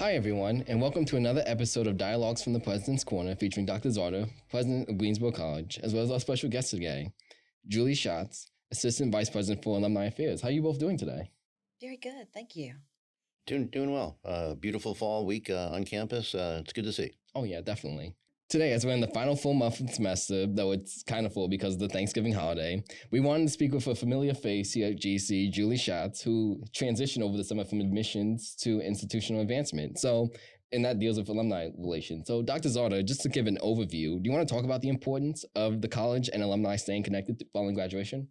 Hi, everyone, and welcome to another episode of Dialogues from the President's Corner featuring Dr. Zarda, President of Greensboro College, as well as our special guest today, Julie Schatz, Assistant Vice President for Alumni Affairs. How are you both doing today? Very good. Thank you. Doing well. Beautiful fall week on campus. It's good to see. Oh, yeah, definitely. Today, as we're in the final full month of the semester, though it's kind of full because of the Thanksgiving holiday, we wanted to speak with a familiar face here at GC, Julie Schatz, who transitioned over the summer from admissions to institutional advancement. And that deals with alumni relations. So, Dr. Zarda, just to give an overview, do you want to talk about the importance of the college and alumni staying connected following graduation?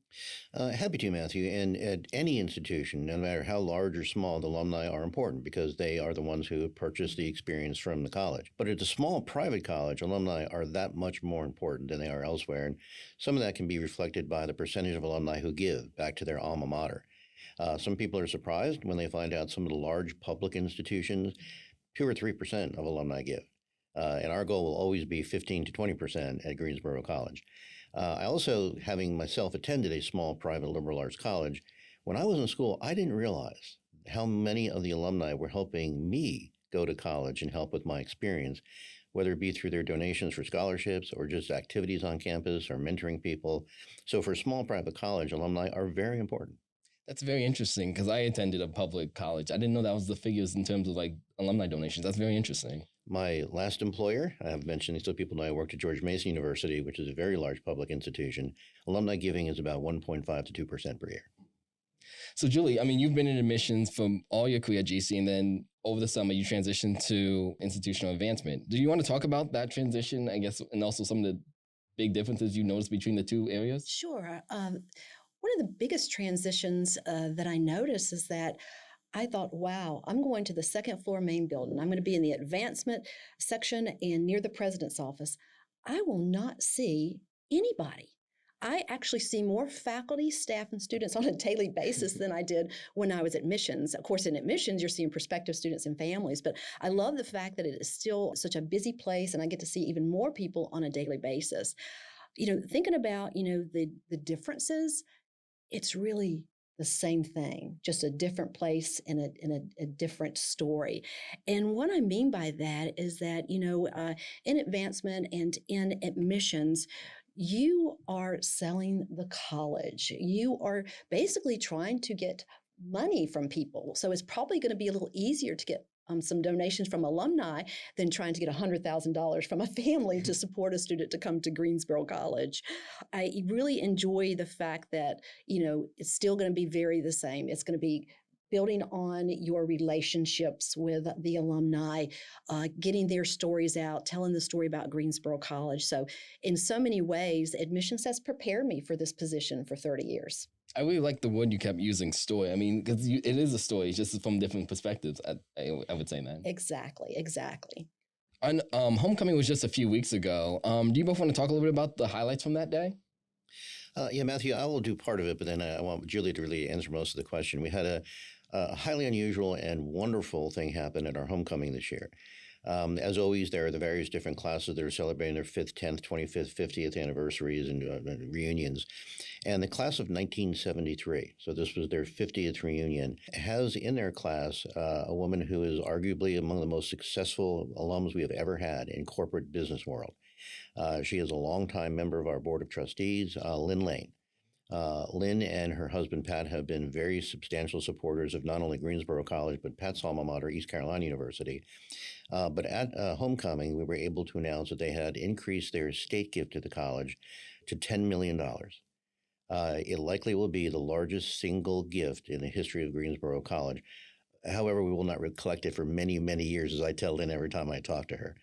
Happy to, Matthew. And at any institution, no matter how large or small, the alumni are important because they are the ones who purchased the experience from the college. But at a small private college, alumni are that much more important than they are elsewhere. And some of that can be reflected by the percentage of alumni who give back to their alma mater. Some people are surprised when they find out some of the large public institutions 2 or 3% of alumni give. And our goal will always be 15 to 20% at Greensboro College. I also, having myself attended a small private liberal arts college, when I was in school, I didn't realize how many of the alumni were helping me go to college and help with my experience, whether it be through their donations for scholarships or just activities on campus or mentoring people. So for a small private college, alumni are very important. That's very interesting because I attended a public college. I didn't know that was the figures in terms of like alumni donations. That's very interesting. My last employer, I have mentioned, so people know I worked at George Mason University, which is a very large public institution. Alumni giving is about 1.5 to 2% per year. So, Julie, I mean, you've been in admissions from all your career at GC, and then over the summer, you transitioned to institutional advancement. Do you want to talk about that transition, I guess, and also some of the big differences you noticed between the two areas? Sure. One of the biggest transitions that I noticed is that I thought, wow, I'm going to the second floor main building. I'm going to be in the advancement section and near the president's office. I will not see anybody. I actually see more faculty, staff, and students on a daily basis than I did when I was admissions. Of course, in admissions, you're seeing prospective students and families, but I love the fact that it is still such a busy place and I get to see even more people on a daily basis. Thinking about, the differences, it's really the same thing, just a different place and a different story. And what I mean by that is that, in advancement and in admissions, you are selling the college. You are basically trying to get money from people. So it's probably going to be a little easier to get some donations from alumni than trying to get $100,000 from a family to support a student to come to Greensboro College. I really enjoy the fact that, it's still going to be very the same. It's going to be building on your relationships with the alumni, getting their stories out, telling the story about Greensboro College. So in so many ways, admissions has prepared me for this position for 30 years. I really like the word you kept using, story. I mean, because it is a story, it's just from different perspectives. I would say that. Exactly. And homecoming was just a few weeks ago. Do you both want to talk a little bit about the highlights from that day? Yeah, Matthew, I will do part of it, but then I want Julie to really answer most of the question. We had a highly unusual and wonderful thing happen at our homecoming this year. As always, there are the various different classes that are celebrating their 5th, 10th, 25th, 50th anniversaries and reunions. And the class of 1973, so this was their 50th reunion, has in their class a woman who is arguably among the most successful alums we have ever had in corporate business world. She is a longtime member of our board of trustees, Lynn Lane. Lynn and her husband, Pat, have been very substantial supporters of not only Greensboro College, but Pat's alma mater, East Carolina University. But at homecoming, we were able to announce that they had increased their state gift to the college to $10 million. It likely will be the largest single gift in the history of Greensboro College. However, we will not collect it for many, many years, as I tell Lynn every time I talk to her.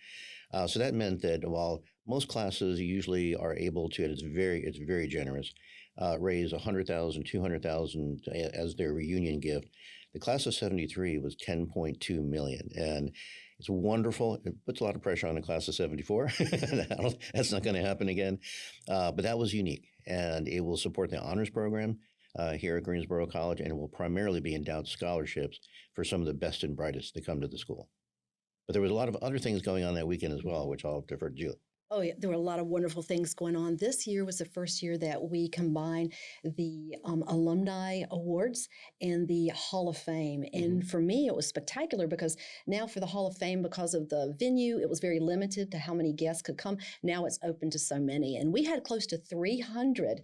So that meant that while most classes usually are able to, and it's very generous, raise $100,000, $200,000 as their reunion gift, the class of 73 was $10.2 million. And it's wonderful. It puts a lot of pressure on the class of 74. That's not going to happen again. But that was unique. And it will support the honors program here at Greensboro College, and it will primarily be endowed scholarships for some of the best and brightest that come to the school. But there was a lot of other things going on that weekend as well, which I'll defer to Julie. Oh, yeah, there were a lot of wonderful things going on. This year was the first year that we combined the Alumni Awards and the Hall of Fame. And for me, it was spectacular because now for the Hall of Fame, because of the venue, it was very limited to how many guests could come. Now it's open to so many. And we had close to 300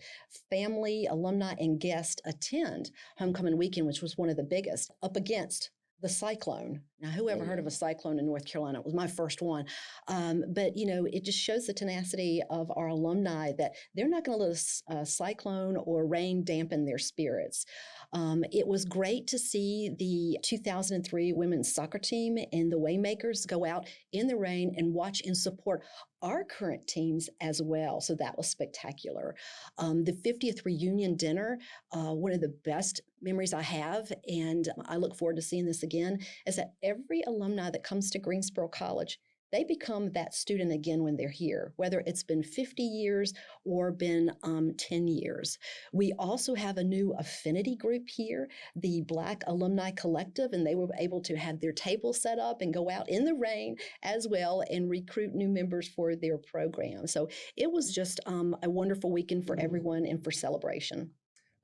family, alumni, and guests attend Homecoming Weekend, which was one of the biggest, up against the cyclone. Now, who ever heard of a cyclone in North Carolina? It was my first one. But, it just shows the tenacity of our alumni that they're not going to let a cyclone or rain dampen their spirits. It was great to see the 2003 women's soccer team and the Waymakers go out in the rain and watch and support our current teams as well. So that was spectacular. The 50th reunion dinner, one of the best memories I have, and I look forward to seeing this again, is that every alumni that comes to Greensboro College, they become that student again when they're here, whether it's been 50 years or been 10 years. We also have a new affinity group here, the Black Alumni Collective, and they were able to have their table set up and go out in the rain as well and recruit new members for their program. So it was just a wonderful weekend for everyone and for celebration.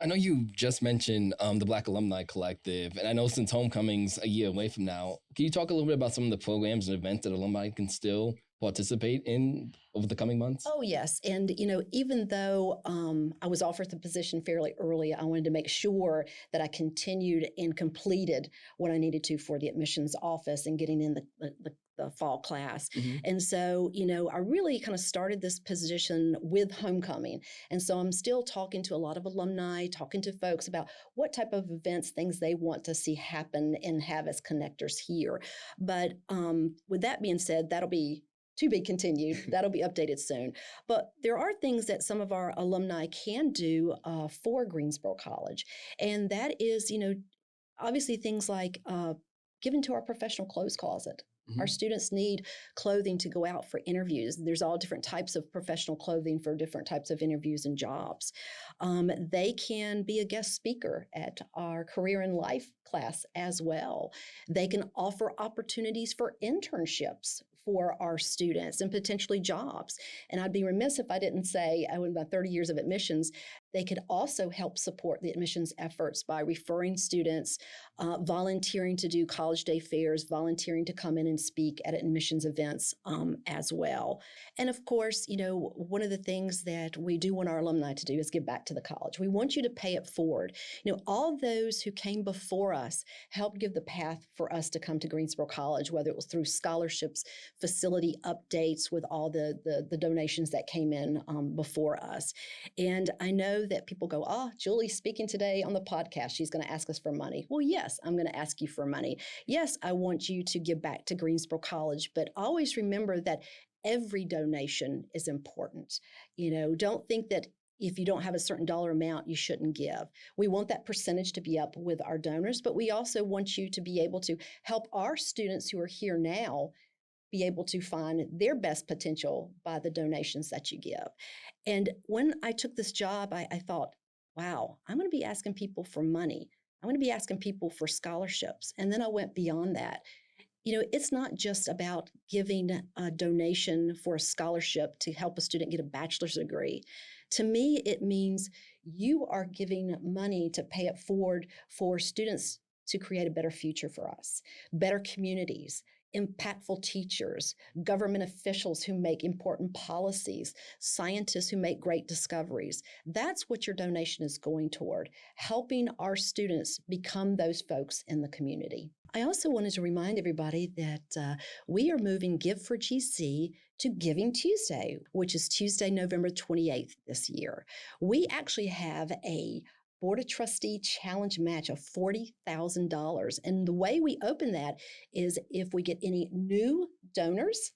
I know you just mentioned the Black Alumni Collective, and I know since Homecoming's a year away from now, can you talk a little bit about some of the programs and events that alumni can still participate in over the coming months? Oh, yes. And, even though I was offered the position fairly early, I wanted to make sure that I continued and completed what I needed to for the admissions office and getting in the fall class. And so, I really kind of started this position with Homecoming. And so I'm still talking to a lot of alumni, talking to folks about what type of events, things they want to see happen and have as connectors here. But with that being said, that'll be to be continued. That'll be updated soon. But there are things that some of our alumni can do for Greensboro College. And that is, obviously things like giving to our professional clothes closet. Our students need clothing to go out for interviews. There's all different types of professional clothing for different types of interviews and jobs. They can be a guest speaker at our Career in Life class as well. They can offer opportunities for internships for our students and potentially jobs. And I'd be remiss if I didn't say, in my 30 years of admissions, they could also help support the admissions efforts by referring students, volunteering to do college day fairs, volunteering to come in and speak at admissions events as well. And of course, one of the things that we do want our alumni to do is give back to the college. We want you to pay it forward. All those who came before us helped give the path for us to come to Greensboro College, whether it was through scholarships, facility updates with all the donations that came in before us. And I know that people go, Julie's speaking today on the podcast. She's going to ask us for money. Well, yes, I'm going to ask you for money. Yes, I want you to give back to Greensboro College, but always remember that every donation is important. Don't think that if you don't have a certain dollar amount, you shouldn't give. We want that percentage to be up with our donors, but we also want you to be able to help our students who are here now be able to find their best potential by the donations that you give. And when I took this job, I thought, wow, I'm going to be asking people for money. I'm going to be asking people for scholarships. And then I went beyond that. It's not just about giving a donation for a scholarship to help a student get a bachelor's degree. To me, it means you are giving money to pay it forward for students to create a better future for us, better communities, impactful teachers, government officials who make important policies, scientists who make great discoveries. That's what your donation is going toward, helping our students become those folks in the community. I also wanted to remind everybody that we are moving Give for GC to Giving Tuesday, which is Tuesday, November 28th this year. We actually have a Board of Trustee challenge match of $40,000. And the way we open that is if we get any new donors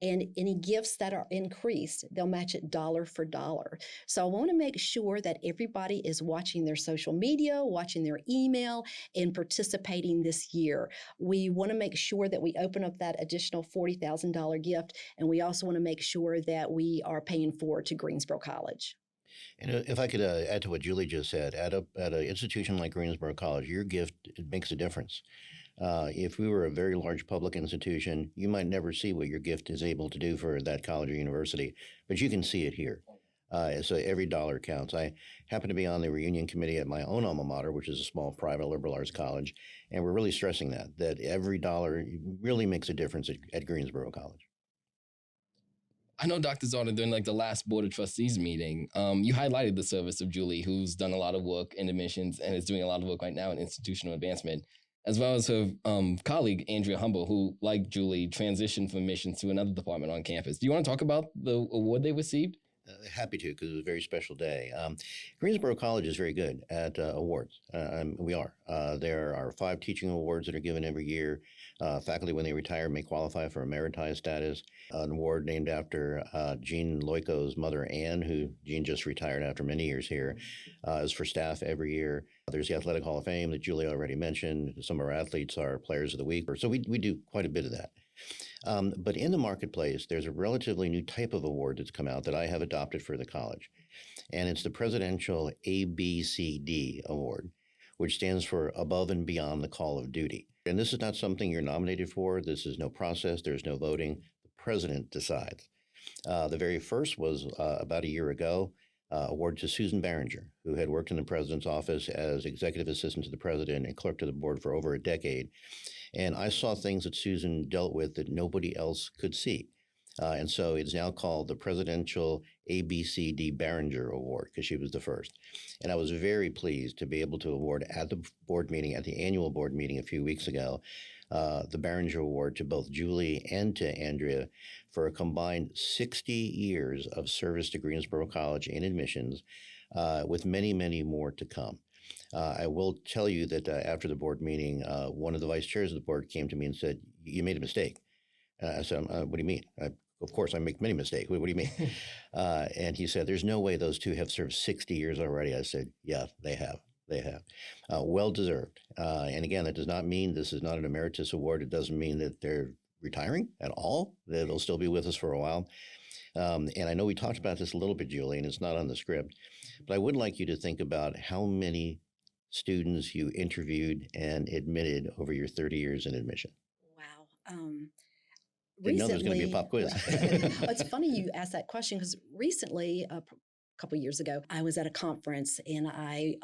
and any gifts that are increased, they'll match it dollar for dollar. So I want to make sure that everybody is watching their social media, watching their email, and participating this year. We want to make sure that we open up that additional $40,000 gift, and we also want to make sure that we are paying forward to Greensboro College. And if I could add to what Julie just said, at an institution like Greensboro College, your gift, it makes a difference. If we were a very large public institution, you might never see what your gift is able to do for that college or university, but you can see it here. So every dollar counts. I happen to be on the reunion committee at my own alma mater, which is a small private liberal arts college, and we're really stressing that every dollar really makes a difference at Greensboro College. I know Dr. Zarda, during like the last Board of Trustees meeting, you highlighted the service of Julie, who's done a lot of work in admissions and is doing a lot of work right now in institutional advancement, as well as her colleague, Andrea Humble, who, like Julie, transitioned from admissions to another department on campus. Do you want to talk about the award they received? Happy to, because it was a very special day. Greensboro College is very good at awards. We are. There are 5 teaching awards that are given every year. Faculty, when they retire, may qualify for emeritized status. An award named after Jean Loico's mother, Anne, who Jean just retired after many years here, is for staff every year. There's the Athletic Hall of Fame that Julie already mentioned. Some of our athletes are Players of the Week. So we do quite a bit of that. But in the marketplace, there's a relatively new type of award that's come out that I have adopted for the college. And it's the Presidential ABCD Award, which stands for Above and Beyond the Call of Duty. And this is not something you're nominated for. This is no process. There's no voting. The president decides. The very first was about a year ago, award to Susan Barringer, who had worked in the president's office as executive assistant to the president and clerk to the board for over a decade. And I saw things that Susan dealt with that nobody else could see. And so it's now called the Presidential ABCD Barringer Award, because she was the first. And I was very pleased to be able to award at the board meeting, at the annual board meeting a few weeks ago, the Barringer Award to both Julie and to Andrea for a combined 60 years of service to Greensboro College in admissions, with many, many more to come. I will tell you that after the board meeting, one of the vice chairs of the board came to me and said, "You made a mistake." I said, "What do you mean?" Of course, I make many mistakes. What do you mean? And he said, "There's no way those two have served 60 years already." I said, "Yeah, they have. They have. Well deserved." And again, that does not mean this is not an emeritus award. It doesn't mean that they're retiring at all. They'll still be with us for a while. And I know we talked about this a little bit, Julie, and it's not on the script, but I would like you to think about how many students you interviewed and admitted over your 30 years in admission. Wow. Didn't know there was going to be a pop quiz. It's funny you asked that question, because recently, a couple of years ago, I was at a conference and I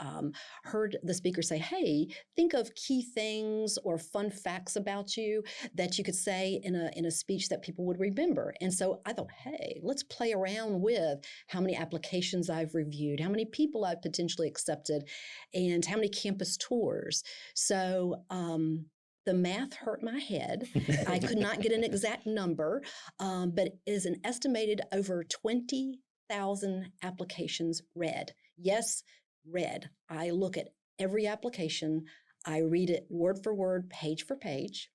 heard the speaker say, "Hey, think of key things or fun facts about you that you could say in a speech that people would remember." And so I thought, hey, let's play around with how many applications I've reviewed, how many people I've potentially accepted, and how many campus tours. So the math hurt my head. I could not get an exact number, but it is an estimated over 20,000 applications read. Yes, read. I look at every application. I read it word for word, page for page.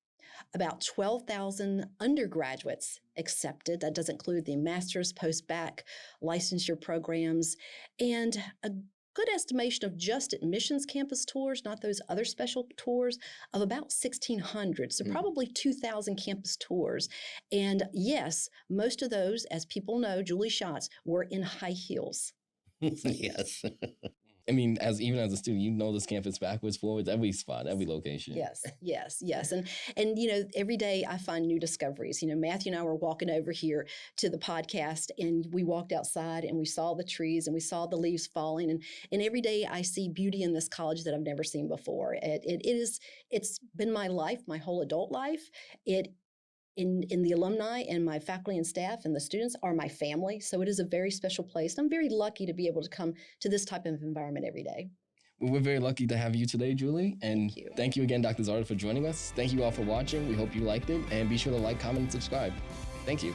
About 12,000 undergraduates accepted. That does include the master's, post-bac, licensure programs, and a good estimation of just admissions campus tours, not those other special tours, of about 1,600. So probably 2,000 campus tours. And yes, most of those, as people know, Julie Schatz, were in high heels. Yes. I mean, even as a student, you know this campus backwards, forwards, every spot, every location. Yes. And every day I find new discoveries. Matthew and I were walking over here to the podcast, and we walked outside and we saw the trees and we saw the leaves falling. And every day I see beauty in this college that I've never seen before. It's been my life, my whole adult life. In the alumni and my faculty and staff and the students are my family. So it is a very special place. I'm very lucky to be able to come to this type of environment every day. Well, we're very lucky to have you today, Julie. And thank you again, Dr. Zarda, for joining us. Thank you all for watching. We hope you liked it. And be sure to like, comment, and subscribe. Thank you.